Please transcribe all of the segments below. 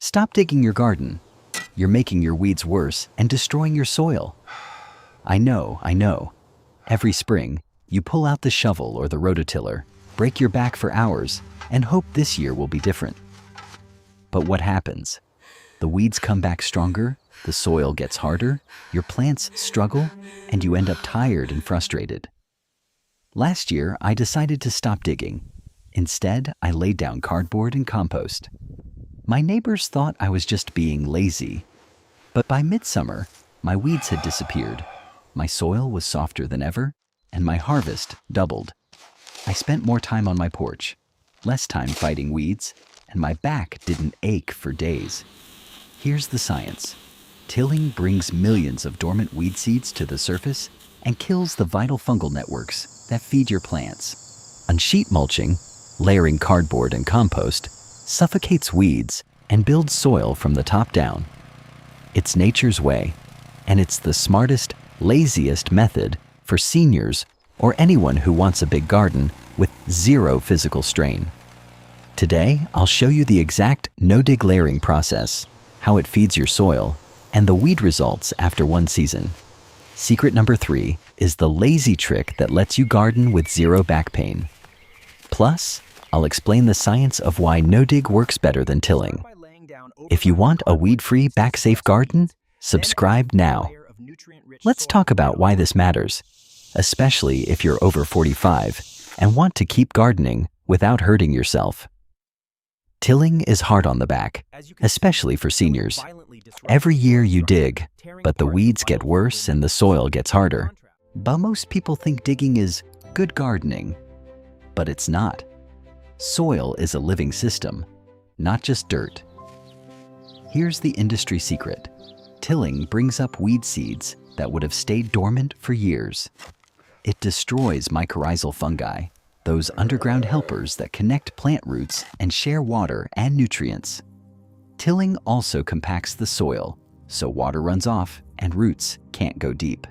Stop digging your garden. You're making your weeds worse and destroying your soil. I know. Every spring, you pull out the shovel or the rototiller, break your back for hours, and hope this year will be different. But what happens? The weeds come back stronger, the soil gets harder, your plants struggle, and you end up tired and frustrated. Last year, I decided to stop digging. Instead, I laid down cardboard and compost. My neighbors thought I was just being lazy. But by midsummer, my weeds had disappeared. My soil was softer than ever, and my harvest doubled. I spent more time on my porch, less time fighting weeds, and my back didn't ache for days. Here's the science. Tilling brings millions of dormant weed seeds to the surface and kills the vital fungal networks that feed your plants. On sheet mulching, layering cardboard and compost, suffocates weeds and builds soil from the top down. It's nature's way, and it's the smartest, laziest method for seniors or anyone who wants a big garden with zero physical strain. Today, I'll show you the exact no-dig layering process, how it feeds your soil, and the weed results after one season. Secret number 3 is the lazy trick that lets you garden with zero back pain. Plus, I'll explain the science of why no-dig works better than tilling. If you want a weed-free, back-safe garden, subscribe now. Let's talk about why this matters, especially if you're over 45 and want to keep gardening without hurting yourself. Tilling is hard on the back, especially for seniors. Every year you dig, but the weeds get worse and the soil gets harder. But most people think digging is good gardening, but it's not. Soil is a living system, not just dirt. Here's the industry secret. Tilling brings up weed seeds that would have stayed dormant for years. It destroys mycorrhizal fungi, those underground helpers that connect plant roots and share water and nutrients. Tilling also compacts the soil, so water runs off and roots can't go deep.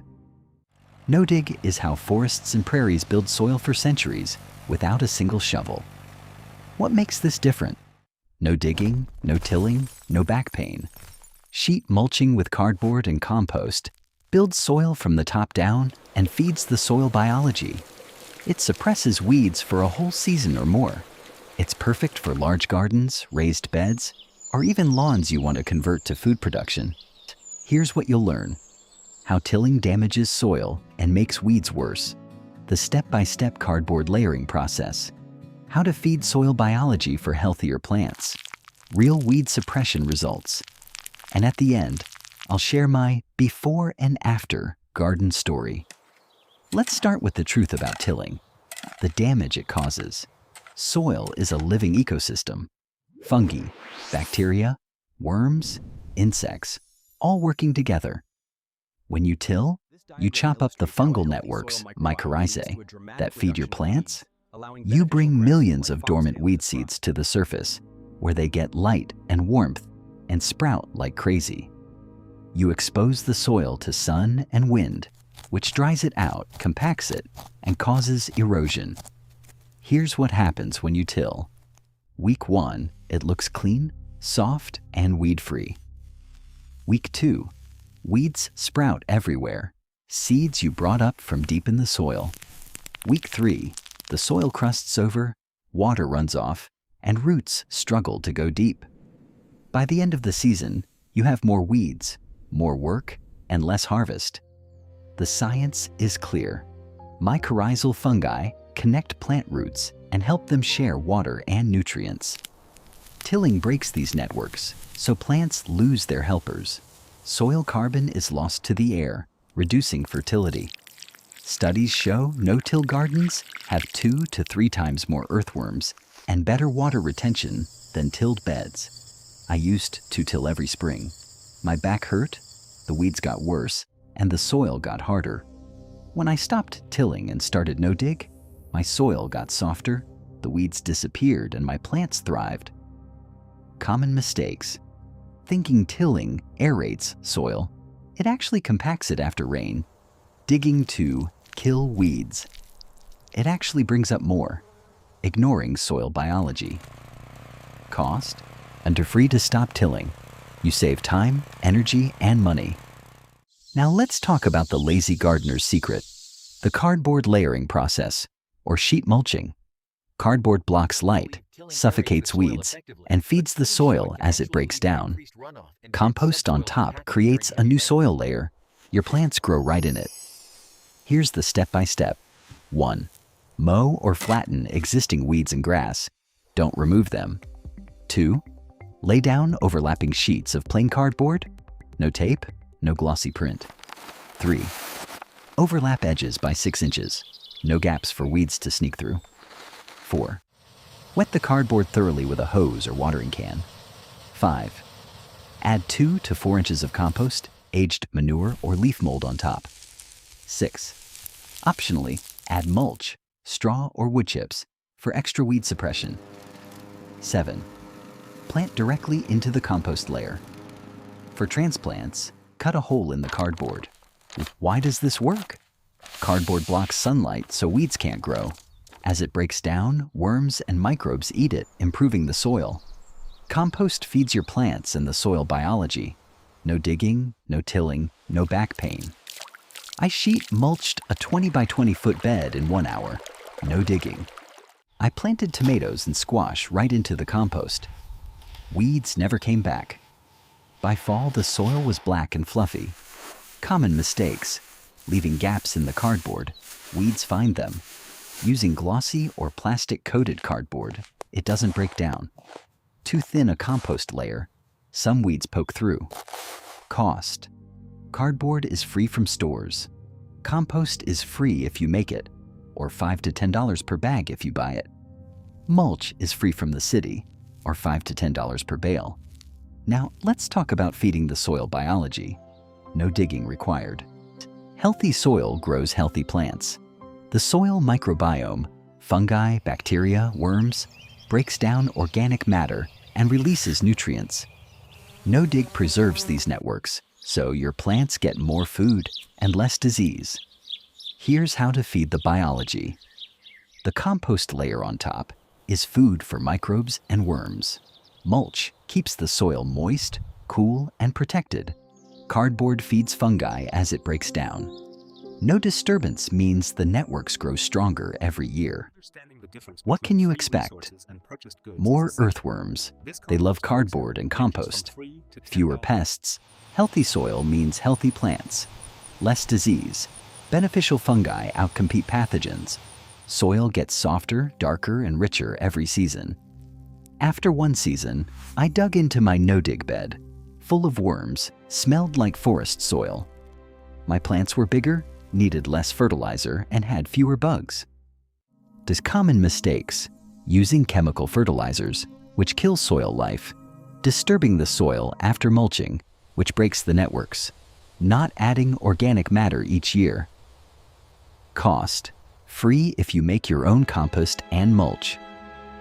No-dig is how forests and prairies build soil for centuries without a single shovel. What makes this different? No digging, no tilling, no back pain. Sheet mulching with cardboard and compost builds soil from the top down and feeds the soil biology. It suppresses weeds for a whole season or more. It's perfect for large gardens, raised beds, or even lawns you want to convert to food production. Here's what you'll learn. How tilling damages soil and makes weeds worse. The step-by-step cardboard layering process. How to feed soil biology for healthier plants. Real weed suppression results. And at the end, I'll share my before and after garden story. Let's start with the truth about tilling. The damage it causes. Soil is a living ecosystem. Fungi, bacteria, worms, insects, all working together. When you till, you chop up the fungal networks, mycorrhizae, that feed your plants. You bring millions of dormant weed seeds to the surface, where they get light and warmth and sprout like crazy. You expose the soil to sun and wind, which dries it out, compacts it, and causes erosion. Here's what happens when you till. Week 1, it looks clean, soft, and weed-free. Week 2, weeds sprout everywhere, seeds you brought up from deep in the soil. Week 3, the soil crusts over, water runs off, and roots struggle to go deep. By the end of the season, you have more weeds, more work, and less harvest. The science is clear. Mycorrhizal fungi connect plant roots and help them share water and nutrients. Tilling breaks these networks, so plants lose their helpers. Soil carbon is lost to the air, reducing fertility. Studies show no-till gardens have 2 to 3 times more earthworms and better water retention than tilled beds. I used to till every spring. My back hurt, the weeds got worse, and the soil got harder. When I stopped tilling and started no-dig, my soil got softer, the weeds disappeared, and my plants thrived. Common mistakes. Thinking tilling aerates soil. It actually compacts it after rain. Digging to kill weeds. It actually brings up more, ignoring soil biology. Cost? and are free to stop tilling. You save time, energy, and money. Now let's talk about the lazy gardener's secret, the cardboard layering process, or sheet mulching. Cardboard blocks light, suffocates weeds, and feeds the soil as it breaks down. Compost on top creates a new soil layer. Your plants grow right in it. Here's the step-by-step. 1. Mow or flatten existing weeds and grass. Don't remove them. 2. Lay down overlapping sheets of plain cardboard. No tape, no glossy print. 3. Overlap edges by 6 inches. No gaps for weeds to sneak through. 4. Wet the cardboard thoroughly with a hose or watering can. 5. Add 2 to 4 inches of compost, aged manure, or leaf mold on top. 6. Optionally, add mulch, straw, or wood chips for extra weed suppression. 7. Plant directly into the compost layer. For transplants, cut a hole in the cardboard. Why does this work? Cardboard blocks sunlight so weeds can't grow. As it breaks down, worms and microbes eat it, improving the soil. Compost feeds your plants and the soil biology. No digging, no tilling, no back pain. I sheet mulched a 20 by 20 foot bed in 1 hour. No digging. I planted tomatoes and squash right into the compost. Weeds never came back. By fall, the soil was black and fluffy. Common mistakes. Leaving gaps in the cardboard. Weeds find them. Using glossy or plastic-coated cardboard, it doesn't break down. Too thin a compost layer. Some weeds poke through. Cost. Cardboard is free from stores. Compost is free if you make it, or $5 to $10 per bag if you buy it. Mulch is free from the city, or $5 to $10 per bale. Now, let's talk about feeding the soil biology. No digging required. Healthy soil grows healthy plants. The soil microbiome, fungi, bacteria, worms, breaks down organic matter and releases nutrients. No-dig preserves these networks, so your plants get more food and less disease. Here's how to feed the biology. The compost layer on top is food for microbes and worms. Mulch keeps the soil moist, cool, and protected. Cardboard feeds fungi as it breaks down. No disturbance means the networks grow stronger every year. What can you expect? More earthworms. They love cardboard and compost. Fewer pests. Healthy soil means healthy plants. Less disease. Beneficial fungi outcompete pathogens. Soil gets softer, darker, and richer every season. After one season, I dug into my no-dig bed, full of worms, smelled like forest soil. My plants were bigger, needed less fertilizer, and had fewer bugs. Common mistakes: using chemical fertilizers, which kill soil life, disturbing the soil after mulching, which breaks the networks, not adding organic matter each year. Cost: free if you make your own compost and mulch.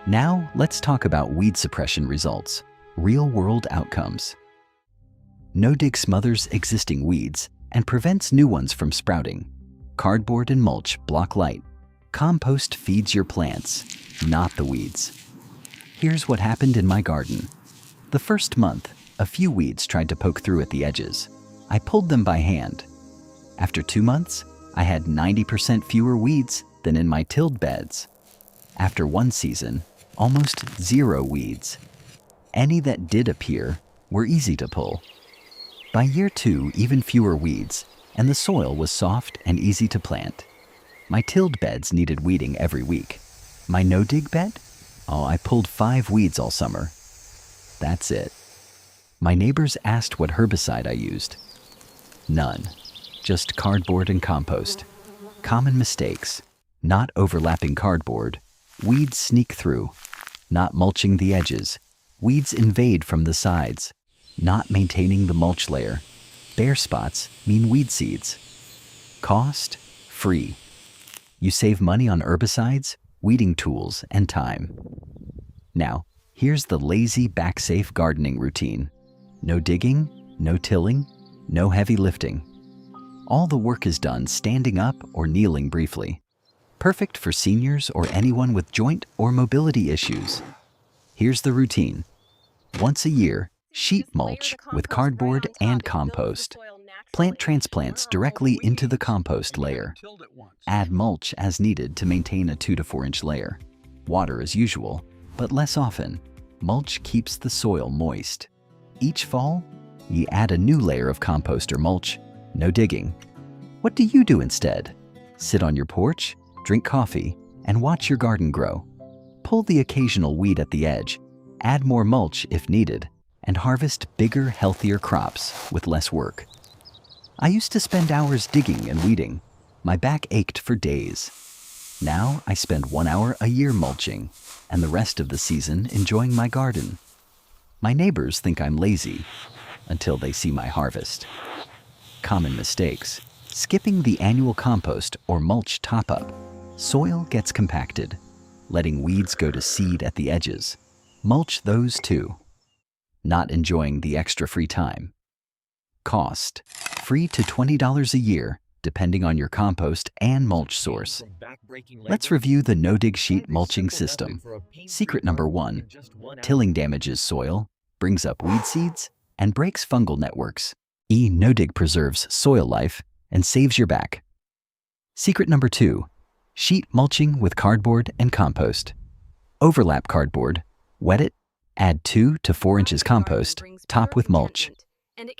Now let's talk about weed suppression results, real-world outcomes. No-dig smothers existing weeds and prevents new ones from sprouting. Cardboard and mulch block light. Compost feeds your plants, not the weeds. Here's what happened in my garden. The first month, a few weeds tried to poke through at the edges. I pulled them by hand. After 2 months, I had 90% fewer weeds than in my tilled beds. After 1 season, almost 0 weeds. Any that did appear were easy to pull. By year 2, even fewer weeds, and the soil was soft and easy to plant. My tilled beds needed weeding every week. My no-dig bed? Oh, I pulled 5 weeds all summer. That's it. My neighbors asked what herbicide I used. None. Just cardboard and compost. Common mistakes: not overlapping cardboard. Weeds sneak through. Not mulching the edges. Weeds invade from the sides. Not maintaining the mulch layer. Bare spots mean weed seeds. Cost: free. You save money on herbicides, weeding tools, and time. Now, here's the lazy, back-safe gardening routine. No digging, no tilling, no heavy lifting. All the work is done standing up or kneeling briefly. Perfect for seniors or anyone with joint or mobility issues. Here's the routine. Once a year, sheet mulch with cardboard and compost. Plant transplants directly into the compost layer. Add mulch as needed to maintain a 2 to 4 inch layer. Water as usual, but less often. Mulch keeps the soil moist. Each fall, you add a new layer of compost or mulch. No digging. What do you do instead? Sit on your porch, drink coffee, and watch your garden grow. Pull the occasional weed at the edge, add more mulch if needed, and harvest bigger, healthier crops with less work. I used to spend hours digging and weeding. My back ached for days. Now I spend 1 hour a year mulching, and the rest of the season enjoying my garden. My neighbors think I'm lazy until they see my harvest. Common mistakes. Skipping the annual compost or mulch top-up. Soil gets compacted. Letting weeds go to seed at the edges. Mulch those too. Not enjoying the extra free time. Cost. Free to $20 a year, depending on your compost and mulch source. Let's review the no-dig sheet mulching system. Secret number 1. Tilling damages soil, brings up weed seeds, and breaks fungal networks. No-dig preserves soil life and saves your back. Secret number 2. Sheet mulching with cardboard and compost. Overlap cardboard, wet it, add 2 to 4 inches compost, top with mulch.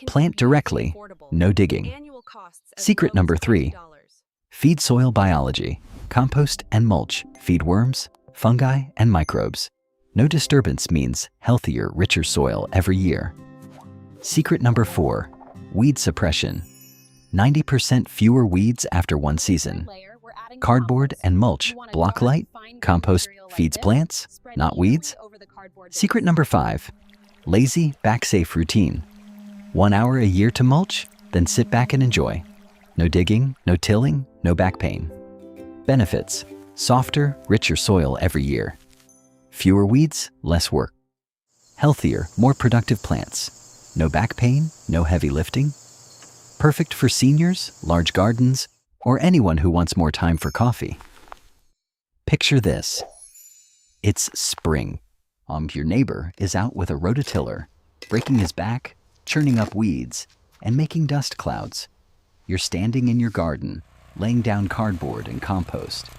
Plant directly, no digging. Secret number 3. Feed soil biology. Compost and mulch feed worms, fungi, and microbes. No disturbance means healthier, richer soil every year. Secret number 4. Weed suppression. 90% fewer weeds after one season. Cardboard and mulch block light. Compost feeds plants, not weeds. Secret number 5. Lazy, back-safe routine. 1 hour a year to mulch, then sit back and enjoy. No digging, no tilling, no back pain. Benefits. Softer, richer soil every year. Fewer weeds, less work. Healthier, more productive plants. No back pain, no heavy lifting. Perfect for seniors, large gardens, or anyone who wants more time for coffee. Picture this. It's spring. Your neighbor is out with a rototiller, breaking his back, churning up weeds, and making dust clouds. You're standing in your garden, laying down cardboard and compost.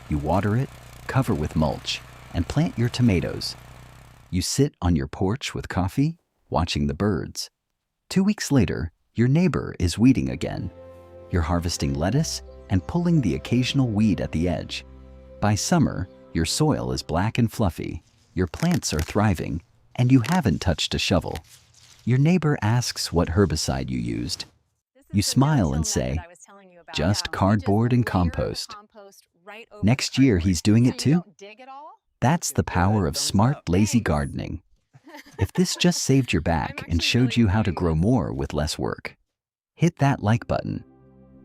You water it, cover with mulch, and plant your tomatoes. You sit on your porch with coffee, watching the birds. 2 weeks later, your neighbor is weeding again. You're harvesting lettuce and pulling the occasional weed at the edge. By summer, your soil is black and fluffy, your plants are thriving, and you haven't touched a shovel. Your neighbor asks what herbicide you used. You smile and say, just cardboard and compost. Next year, he's doing it too? That's the power of smart, lazy gardening. If this just saved your back and showed you how to grow more with less work, hit that like button.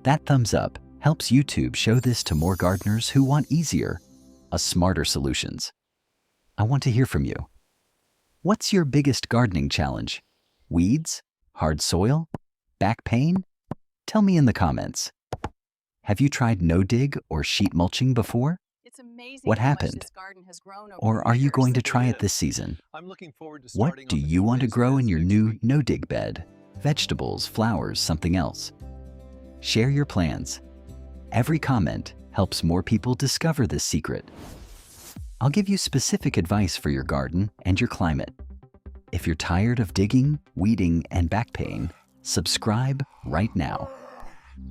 That thumbs up helps YouTube show this to more gardeners who want easier, smarter solutions. I want to hear from you. What's your biggest gardening challenge? Weeds? Hard soil? Back pain? Tell me in the comments. Have you tried no-dig or sheet mulching before? What happened? Or are you going to try it this season? What do you want to grow in your new no-dig bed? Vegetables, flowers, something else? Share your plans. Every comment helps more people discover this secret. I'll give you specific advice for your garden and your climate. If you're tired of digging, weeding, and back pain, subscribe right now.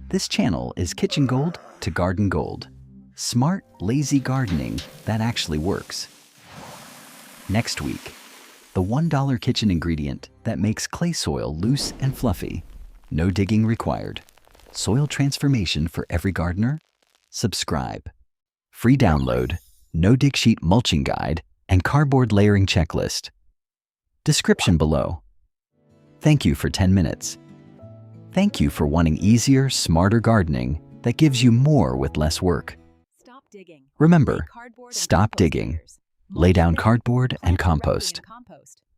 This channel is Kitchen Gold to Garden Gold. Smart, lazy gardening that actually works. Next week, the $1 kitchen ingredient that makes clay soil loose and fluffy. No digging required. Soil transformation for every gardener? Subscribe. Free download, no-dig sheet mulching guide, and cardboard layering checklist. Description below. Thank you for 10 minutes. Thank you for wanting easier, smarter gardening that gives you more with less work. Remember, stop digging. Lay down cardboard and compost.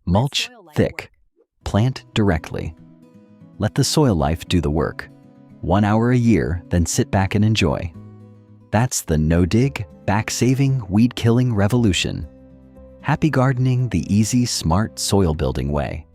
Mulch thick. Plant directly. Let the soil life do the work. 1 hour a year, then sit back and enjoy. That's the no-dig, back-saving, weed-killing revolution. Happy gardening the easy, smart soil building way.